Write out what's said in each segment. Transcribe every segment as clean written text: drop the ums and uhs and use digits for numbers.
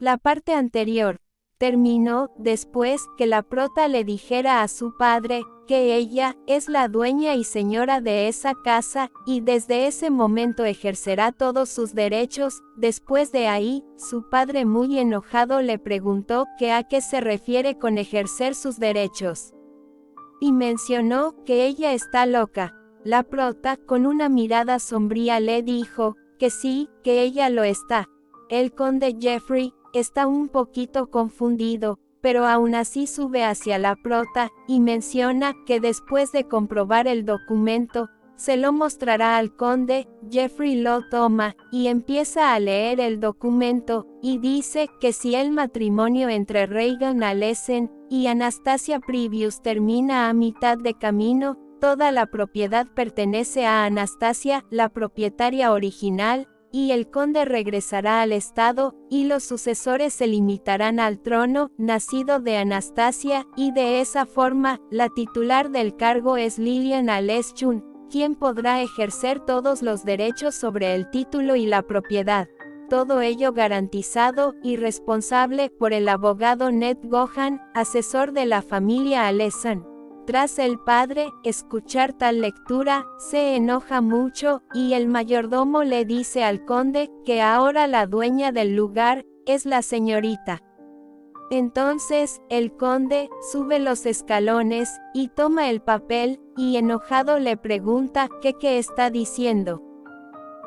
La parte anterior terminó después que la prota le dijera a su padre que ella es la dueña y señora de esa casa, y desde ese momento ejercerá todos sus derechos. Después de ahí, su padre muy enojado le preguntó que a qué se refiere con ejercer sus derechos. Y mencionó que ella está loca. La prota, con una mirada sombría, le dijo que sí, que ella lo está. El conde Jeffrey está un poquito confundido, pero aún así sube hacia la prota, y menciona que después de comprobar el documento, se lo mostrará al conde. Jeffrey lo toma, y empieza a leer el documento, y dice que si el matrimonio entre Regan Alesen y Anastasia Previous termina a mitad de camino, toda la propiedad pertenece a Anastasia, la propietaria original, y el conde regresará al estado, y los sucesores se limitarán al trono, nacido de Anastasia, y de esa forma, la titular del cargo es Lilian Aleschun, quien podrá ejercer todos los derechos sobre el título y la propiedad. Todo ello garantizado y responsable por el abogado Ned Gohan, asesor de la familia Alesan. Tras el padre escuchar tal lectura, se enoja mucho, y el mayordomo le dice al conde que ahora la dueña del lugar es la señorita. Entonces, el conde sube los escalones y toma el papel, y enojado le pregunta qué está diciendo.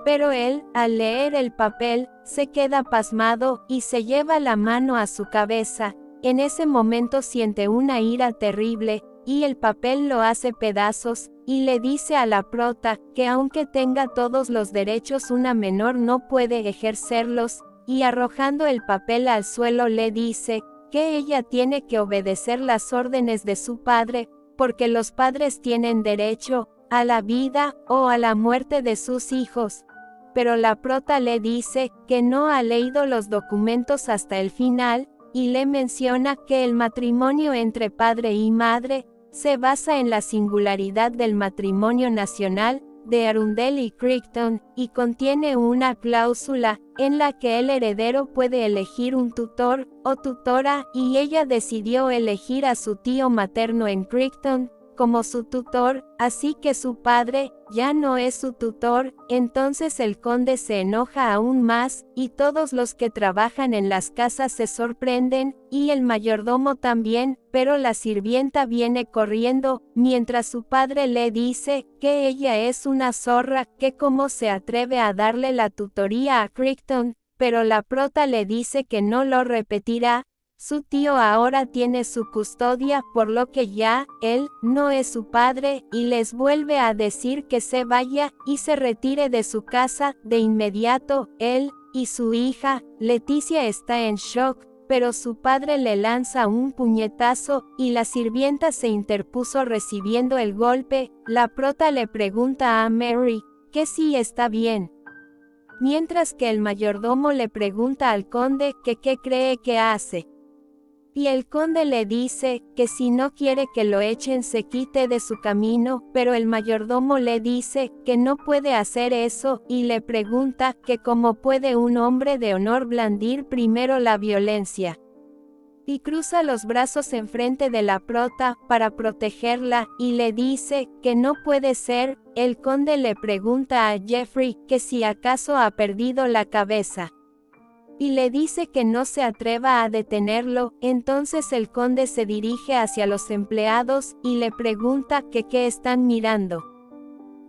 Pero él, al leer el papel, se queda pasmado y se lleva la mano a su cabeza. En ese momento siente una ira terrible, y el papel lo hace pedazos, y le dice a la prota que aunque tenga todos los derechos, una menor no puede ejercerlos, y arrojando el papel al suelo le dice que ella tiene que obedecer las órdenes de su padre, porque los padres tienen derecho a la vida o a la muerte de sus hijos. Pero la prota le dice que no ha leído los documentos hasta el final, y le menciona que el matrimonio entre padre y madre se basa en la singularidad del matrimonio nacional de Arundel y Crichton, y contiene una cláusula en la que el heredero puede elegir un tutor o tutora, y ella decidió elegir a su tío materno en Crichton como su tutor, así que su padre ya no es su tutor. Entonces el conde se enoja aún más, y todos los que trabajan en las casas se sorprenden, y el mayordomo también, pero la sirvienta viene corriendo, mientras su padre le dice que ella es una zorra, que cómo se atreve a darle la tutoría a Crichton, pero la prota le dice que no lo repetirá. Su tío ahora tiene su custodia, por lo que ya, él, no es su padre, y les vuelve a decir que se vaya, y se retire de su casa. De inmediato, él, y su hija, Leticia, está en shock, pero su padre le lanza un puñetazo, y la sirvienta se interpuso recibiendo el golpe. La prota le pregunta a Mary que si está bien, mientras que el mayordomo le pregunta al conde que qué cree que hace. Y el conde le dice que si no quiere que lo echen se quite de su camino, pero el mayordomo le dice que no puede hacer eso, y le pregunta que cómo puede un hombre de honor blandir primero la violencia. Y cruza los brazos enfrente de la prota para protegerla, y le dice que no puede ser. El conde le pregunta a Jeffrey que si acaso ha perdido la cabeza, y le dice que no se atreva a detenerlo. Entonces el conde se dirige hacia los empleados, y le pregunta que qué están mirando.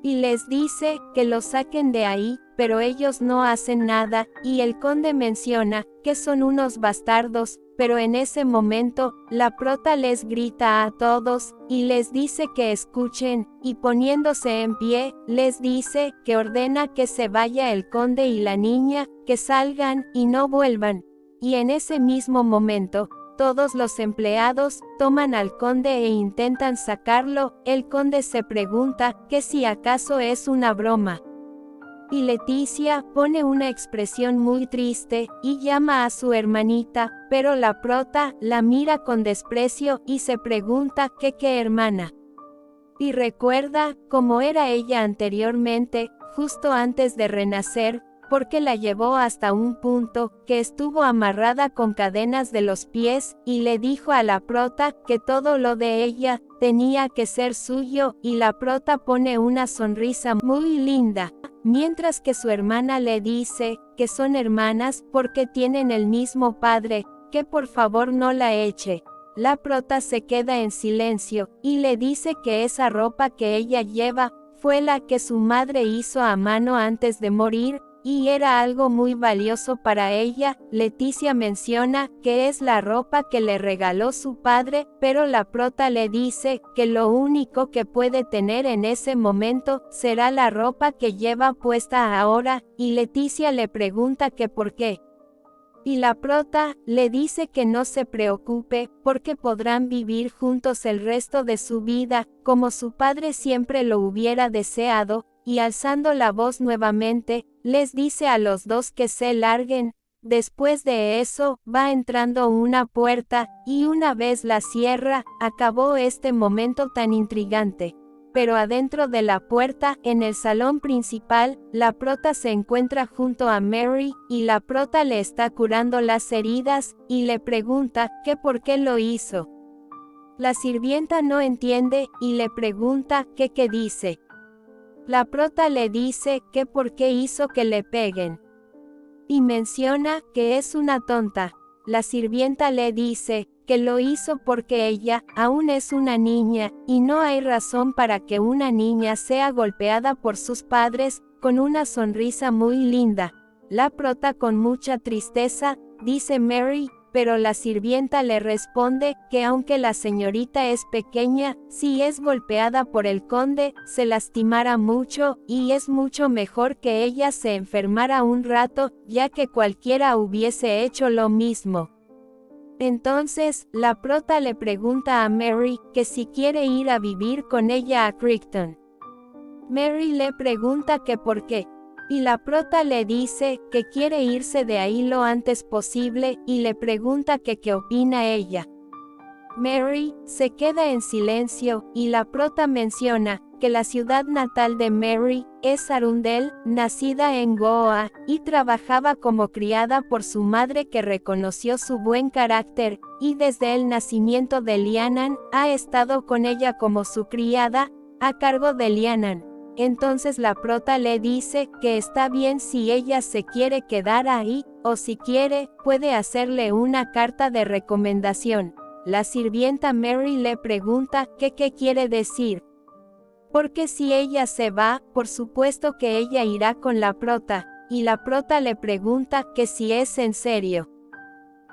Y les dice que lo saquen de ahí, pero ellos no hacen nada, y el conde menciona que son unos bastardos, pero en ese momento, la prota les grita a todos, y les dice que escuchen, y poniéndose en pie, les dice que ordena que se vaya el conde y la niña, que salgan, y no vuelvan. Y en ese mismo momento, todos los empleados toman al conde e intentan sacarlo. El conde se pregunta que si acaso es una broma. Y Leticia pone una expresión muy triste, y llama a su hermanita, pero la prota la mira con desprecio, y se pregunta que qué hermana. Y recuerda cómo era ella anteriormente, justo antes de renacer, porque la llevó hasta un punto, que estuvo amarrada con cadenas de los pies, y le dijo a la prota, que todo lo de ella, tenía que ser suyo, y la prota pone una sonrisa muy linda, mientras que su hermana le dice, que son hermanas, porque tienen el mismo padre, que por favor no la eche. La prota se queda en silencio, y le dice que esa ropa que ella lleva, fue la que su madre hizo a mano antes de morir, y era algo muy valioso para ella. Leticia menciona que es la ropa que le regaló su padre, pero la prota le dice que lo único que puede tener en ese momento será la ropa que lleva puesta ahora, y Leticia le pregunta que por qué. Y la prota le dice que no se preocupe, porque podrán vivir juntos el resto de su vida, como su padre siempre lo hubiera deseado, y alzando la voz nuevamente, les dice a los dos que se larguen. Después de eso, va entrando una puerta, y una vez la cierra, acabó este momento tan intrigante. Pero adentro de la puerta, en el salón principal, la prota se encuentra junto a Mary, y la prota le está curando las heridas, y le pregunta, que por qué lo hizo. La sirvienta no entiende, y le pregunta, que qué dice. La prota le dice, que por qué hizo que le peguen. Y menciona, que es una tonta. La sirvienta le dice, que lo hizo porque ella, aún es una niña, y no hay razón para que una niña sea golpeada por sus padres, con una sonrisa muy linda. La prota con mucha tristeza, dice Mary, pero la sirvienta le responde, que aunque la señorita es pequeña, si es golpeada por el conde, se lastimará mucho, y es mucho mejor que ella se enfermara un rato, ya que cualquiera hubiese hecho lo mismo. Entonces, la prota le pregunta a Mary, que si quiere ir a vivir con ella a Crichton. Mary le pregunta que por qué. Y la prota le dice, que quiere irse de ahí lo antes posible, y le pregunta que qué opina ella. Mary se queda en silencio, y la prota menciona, que la ciudad natal de Mary, es Arundel, nacida en Goa, y trabajaba como criada por su madre que reconoció su buen carácter, y desde el nacimiento de Lianan, ha estado con ella como su criada, a cargo de Lianan. Entonces la prota le dice, que está bien si ella se quiere quedar ahí, o si quiere, puede hacerle una carta de recomendación. La sirvienta Mary le pregunta, que qué quiere decir. Porque si ella se va, por supuesto que ella irá con la prota, y la prota le pregunta, que si es en serio.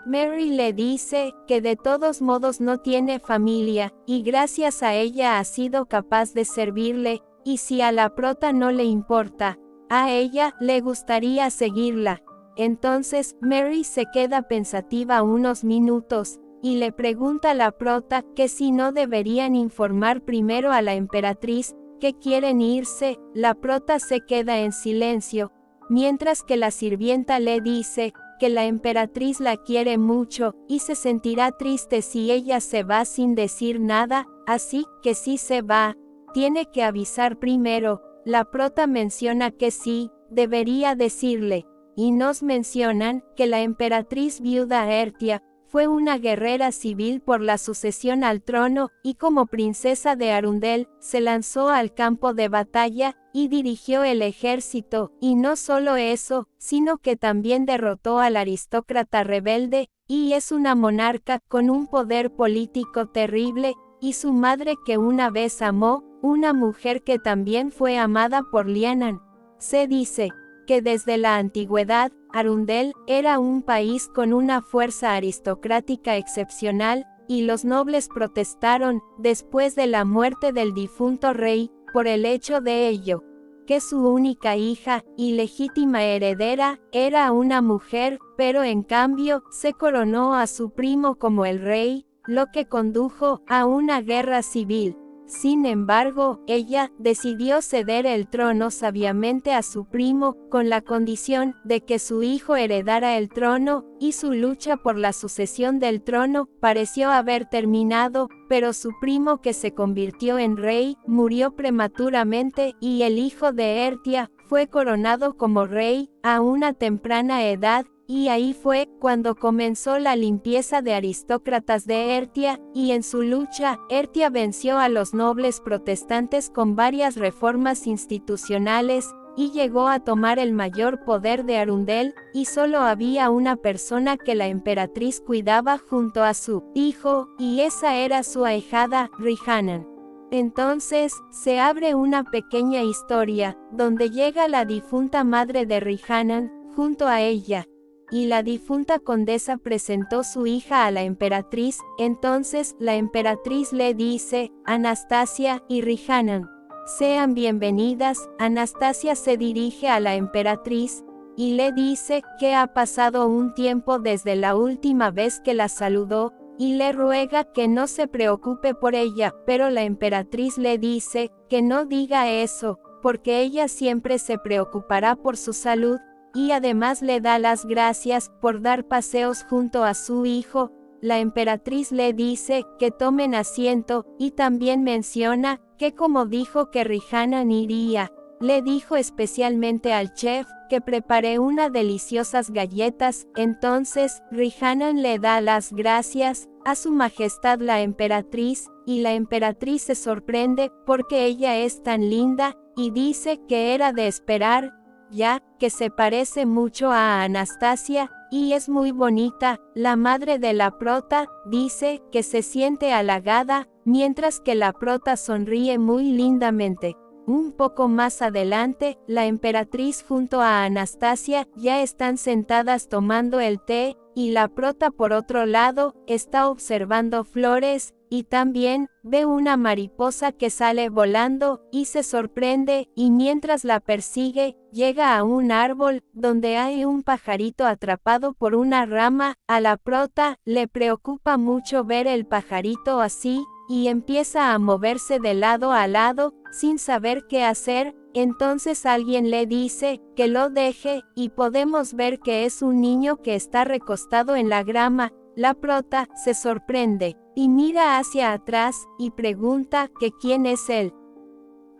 Mary le dice, que de todos modos no tiene familia, y gracias a ella ha sido capaz de servirle, y si a la prota no le importa, a ella le gustaría seguirla. Entonces, Mary se queda pensativa unos minutos, y le pregunta a la prota, que si no deberían informar primero a la emperatriz, que quieren irse. La prota se queda en silencio, mientras que la sirvienta le dice, que la emperatriz la quiere mucho, y se sentirá triste si ella se va sin decir nada, así que si se va, tiene que avisar primero. La prota menciona que sí, debería decirle, y nos mencionan, que la emperatriz viuda Ertia, fue una guerrera civil por la sucesión al trono, y como princesa de Arundel, se lanzó al campo de batalla, y dirigió el ejército, y no solo eso, sino que también derrotó al aristócrata rebelde, y es una monarca con un poder político terrible, y su madre que una vez amó, una mujer que también fue amada por Lianan. Se dice que desde la antigüedad, Arundel era un país con una fuerza aristocrática excepcional, y los nobles protestaron, después de la muerte del difunto rey, por el hecho de ello, que su única hija, y legítima heredera, era una mujer, pero en cambio, se coronó a su primo como el rey, lo que condujo a una guerra civil. Sin embargo, ella decidió ceder el trono sabiamente a su primo, con la condición de que su hijo heredara el trono, y su lucha por la sucesión del trono pareció haber terminado, pero su primo, que se convirtió en rey, murió prematuramente, y el hijo de Ertia fue coronado como rey a una temprana edad. Y ahí fue cuando comenzó la limpieza de aristócratas de Ertia, y en su lucha, Ertia venció a los nobles protestantes con varias reformas institucionales, y llegó a tomar el mayor poder de Arundel, y solo había una persona que la emperatriz cuidaba junto a su hijo, y esa era su ahijada, Rihannan. Entonces, se abre una pequeña historia, donde llega la difunta madre de Rihannan, junto a ella. Y la difunta condesa presentó su hija a la emperatriz, entonces la emperatriz le dice, Anastasia y Rihannan, sean bienvenidas. Anastasia se dirige a la emperatriz, y le dice que ha pasado un tiempo desde la última vez que la saludó, y le ruega que no se preocupe por ella, pero la emperatriz le dice que no diga eso, porque ella siempre se preocupará por su salud, y además le da las gracias por dar paseos junto a su hijo. La emperatriz le dice que tomen asiento, y también menciona que como dijo que Rihannan iría, le dijo especialmente al chef que prepare unas deliciosas galletas. Entonces Rihannan le da las gracias a su majestad la emperatriz, y la emperatriz se sorprende porque ella es tan linda, y dice que era de esperar, ya que se parece mucho a Anastasia, y es muy bonita. La madre de la prota dice que se siente halagada, mientras que la prota sonríe muy lindamente. Un poco más adelante, la emperatriz junto a Anastasia ya están sentadas tomando el té, y la prota por otro lado está observando flores, y también ve una mariposa que sale volando, y se sorprende, y mientras la persigue, llega a un árbol, donde hay un pajarito atrapado por una rama. A la prota le preocupa mucho ver el pajarito así, y empieza a moverse de lado a lado, sin saber qué hacer. Entonces alguien le dice que lo deje, y podemos ver que es un niño que está recostado en la grama. La prota se sorprende, y mira hacia atrás, y pregunta que quién es él.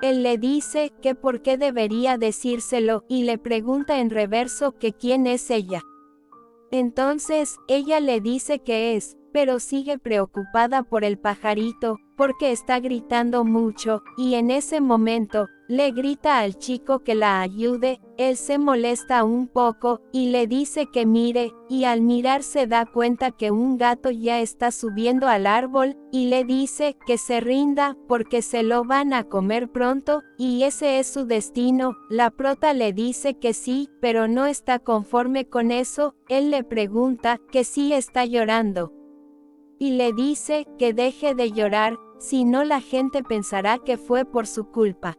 Él le dice que por qué debería decírselo, y le pregunta en reverso que quién es ella. Entonces, ella le dice que es, pero sigue preocupada por el pajarito, porque está gritando mucho, y en ese momento, le grita al chico que la ayude. Él se molesta un poco, y le dice que mire, y al mirar se da cuenta que un gato ya está subiendo al árbol, y le dice que se rinda, porque se lo van a comer pronto, y ese es su destino. La prota le dice que sí, pero no está conforme con eso. Él le pregunta que sí está llorando, y le dice que deje de llorar, si no la gente pensará que fue por su culpa.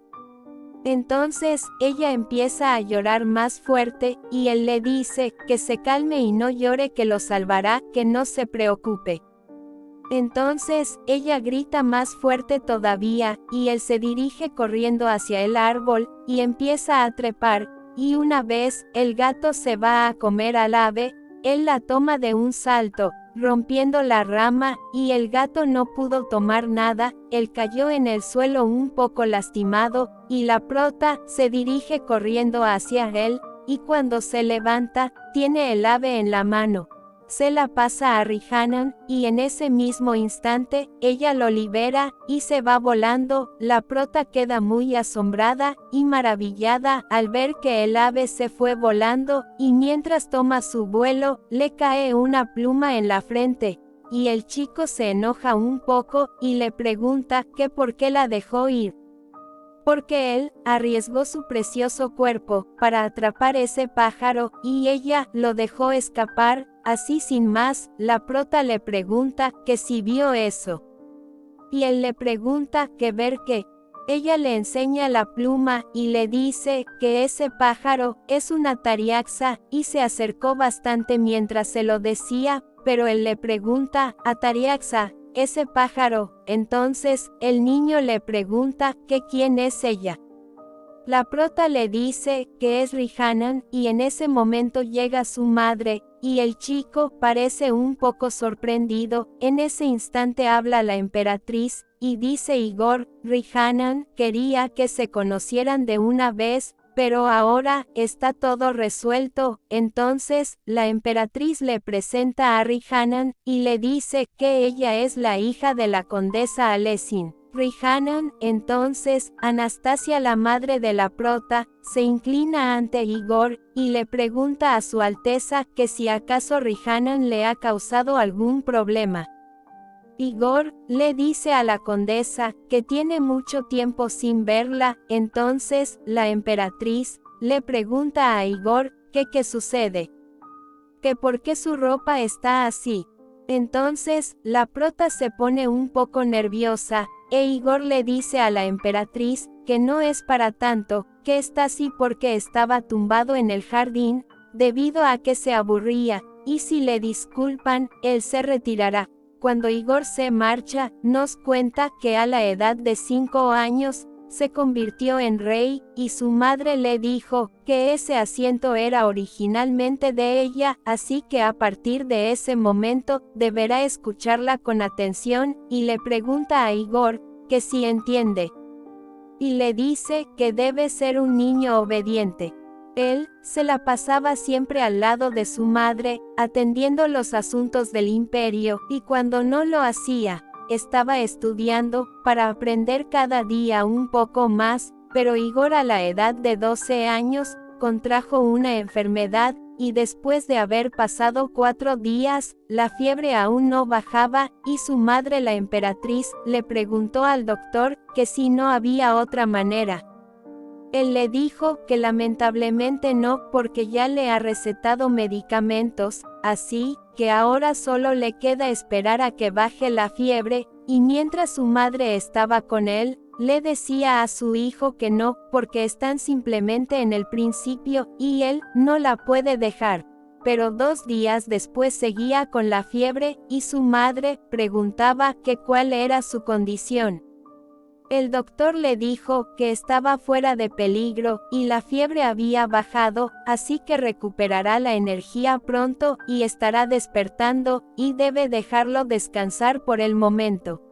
Entonces, ella empieza a llorar más fuerte, y él le dice que se calme y no llore, que lo salvará, que no se preocupe. Entonces, ella grita más fuerte todavía, y él se dirige corriendo hacia el árbol, y empieza a trepar, y una vez, el gato se va a comer al ave, él la toma de un salto, rompiendo la rama, y el gato no pudo tomar nada. Él cayó en el suelo un poco lastimado, y la prota se dirige corriendo hacia él, y cuando se levanta, tiene el ave en la mano. Se la pasa a Rihannan, y en ese mismo instante, ella lo libera, y se va volando. La prota queda muy asombrada y maravillada al ver que el ave se fue volando, y mientras toma su vuelo, le cae una pluma en la frente, y el chico se enoja un poco, y le pregunta que por qué la dejó ir. Porque él arriesgó su precioso cuerpo para atrapar ese pájaro, y ella lo dejó escapar, así sin más. La prota le pregunta que si vio eso, y él le pregunta que ver qué. Ella le enseña la pluma, y le dice que ese pájaro es una tariaxa, y se acercó bastante mientras se lo decía, pero él le pregunta, ¿Atariaxa ese pájaro. Entonces, el niño le pregunta que quién es ella. La prota le dice que es Rihannan, y en ese momento llega su madre, y el chico parece un poco sorprendido. En ese instante habla la emperatriz, y dice Igor, Rihannan quería que se conocieran de una vez, pero ahora está todo resuelto. Entonces, la emperatriz le presenta a Rihannan, y le dice que ella es la hija de la condesa Alesin. Rihannan, entonces, Anastasia, la madre de la prota, se inclina ante Igor, y le pregunta a su Alteza que si acaso Rihannan le ha causado algún problema. Igor le dice a la condesa que tiene mucho tiempo sin verla. Entonces, la emperatriz le pregunta a Igor que qué sucede, que por qué su ropa está así. Entonces, la prota se pone un poco nerviosa, e Igor le dice a la emperatriz que no es para tanto, que está así porque estaba tumbado en el jardín, debido a que se aburría, y si le disculpan, él se retirará. Cuando Igor se marcha, nos cuenta que a la edad de 5 años, se convirtió en rey, y su madre le dijo que ese asiento era originalmente de ella, así que a partir de ese momento, deberá escucharla con atención, y le pregunta a Igor que si entiende. Y le dice que debe ser un niño obediente. Él se la pasaba siempre al lado de su madre, atendiendo los asuntos del imperio, y cuando no lo hacía, estaba estudiando, para aprender cada día un poco más, pero Igor a la edad de 12 años, contrajo una enfermedad, y después de haber pasado 4 días, la fiebre aún no bajaba, y su madre la emperatriz, le preguntó al doctor, que si no había otra manera. Él le dijo que lamentablemente no, porque ya le ha recetado medicamentos, así que ahora solo le queda esperar a que baje la fiebre, y mientras su madre estaba con él, le decía a su hijo que no, porque están simplemente en el principio, y él no la puede dejar. Pero 2 días después seguía con la fiebre, y su madre preguntaba que cuál era su condición. El doctor le dijo que estaba fuera de peligro, y la fiebre había bajado, así que recuperará la energía pronto, y estará despertando, y debe dejarlo descansar por el momento.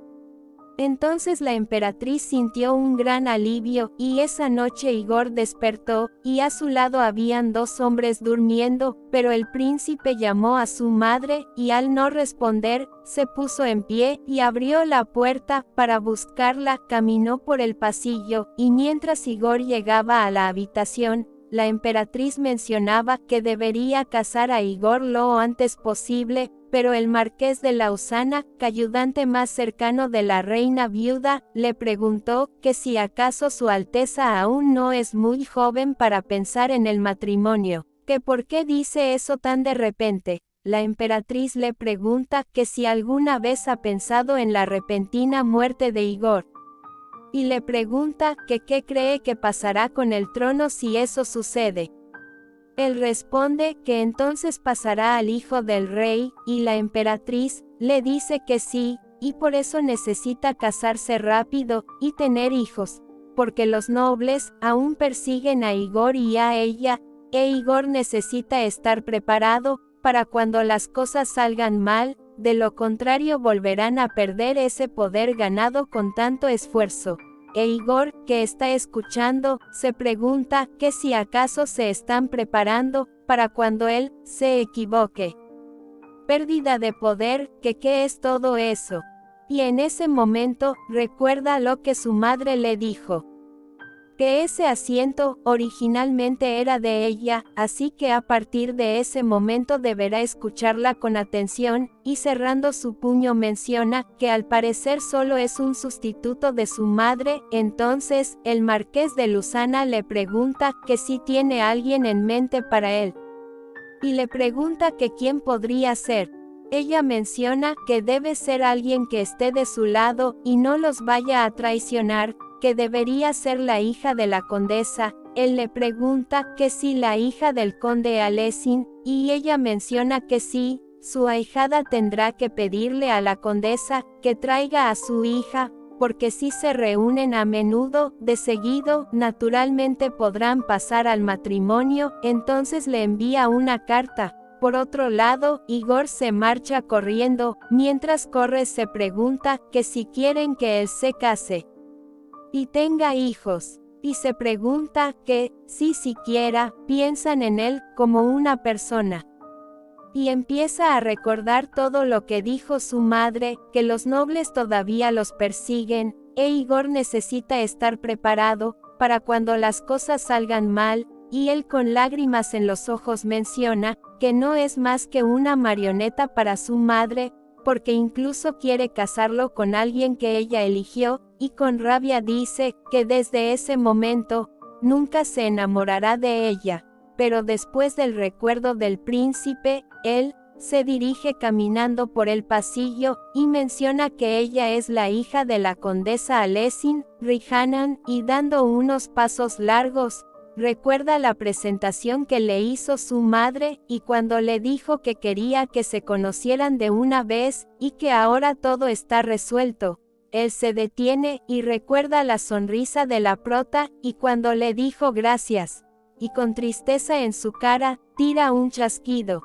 Entonces la emperatriz sintió un gran alivio, y esa noche Igor despertó, y a su lado habían 2 hombres durmiendo, pero el príncipe llamó a su madre, y al no responder, se puso en pie, y abrió la puerta, para buscarla. Caminó por el pasillo, y mientras Igor llegaba a la habitación, la emperatriz mencionaba que debería casar a Igor lo antes posible, pero el marqués de Lausana, ayudante más cercano de la reina viuda, le preguntó que si acaso su Alteza aún no es muy joven para pensar en el matrimonio, que por qué dice eso tan de repente. La emperatriz le pregunta que si alguna vez ha pensado en la repentina muerte de Igor. Y le pregunta que qué cree que pasará con el trono si eso sucede. Él responde que entonces pasará al hijo del rey, y la emperatriz le dice que sí, y por eso necesita casarse rápido, y tener hijos, porque los nobles aún persiguen a Igor y a ella, e Igor necesita estar preparado, para cuando las cosas salgan mal, de lo contrario volverán a perder ese poder ganado con tanto esfuerzo. E Igor, que está escuchando, se pregunta que si acaso se están preparando, para cuando él se equivoque. Pérdida de poder, que qué es todo eso. Y en ese momento, recuerda lo que su madre le dijo. Que ese asiento originalmente era de ella, así que a partir de ese momento deberá escucharla con atención, y cerrando su puño menciona que al parecer solo es un sustituto de su madre. Entonces, el marqués de Lausana le pregunta que si tiene alguien en mente para él. Y le pregunta que quién podría ser. Ella menciona que debe ser alguien que esté de su lado, y no los vaya a traicionar, que debería ser la hija de la condesa. Él le pregunta que si la hija del conde Alesin, y ella menciona que sí, su ahijada tendrá que pedirle a la condesa que traiga a su hija, porque si se reúnen a menudo, de seguido, naturalmente podrán pasar al matrimonio. Entonces le envía una carta. Por otro lado, Igor se marcha corriendo, mientras corre se pregunta que si quieren que él se case y tenga hijos, y se pregunta que, si siquiera, piensan en él como una persona. Y empieza a recordar todo lo que dijo su madre, que los nobles todavía los persiguen, e Igor necesita estar preparado, para cuando las cosas salgan mal, y él con lágrimas en los ojos menciona, que no es más que una marioneta para su madre, porque incluso quiere casarlo con alguien que ella eligió, y con rabia dice, que desde ese momento, nunca se enamorará de ella. Pero después del recuerdo del príncipe, él se dirige caminando por el pasillo, y menciona que ella es la hija de la condesa Alesin, Rihannan, y dando unos pasos largos, recuerda la presentación que le hizo su madre, y cuando le dijo que quería que se conocieran de una vez, y que ahora todo está resuelto. Él se detiene, y recuerda la sonrisa de la prota, y cuando le dijo gracias, y con tristeza en su cara, tira un chasquido.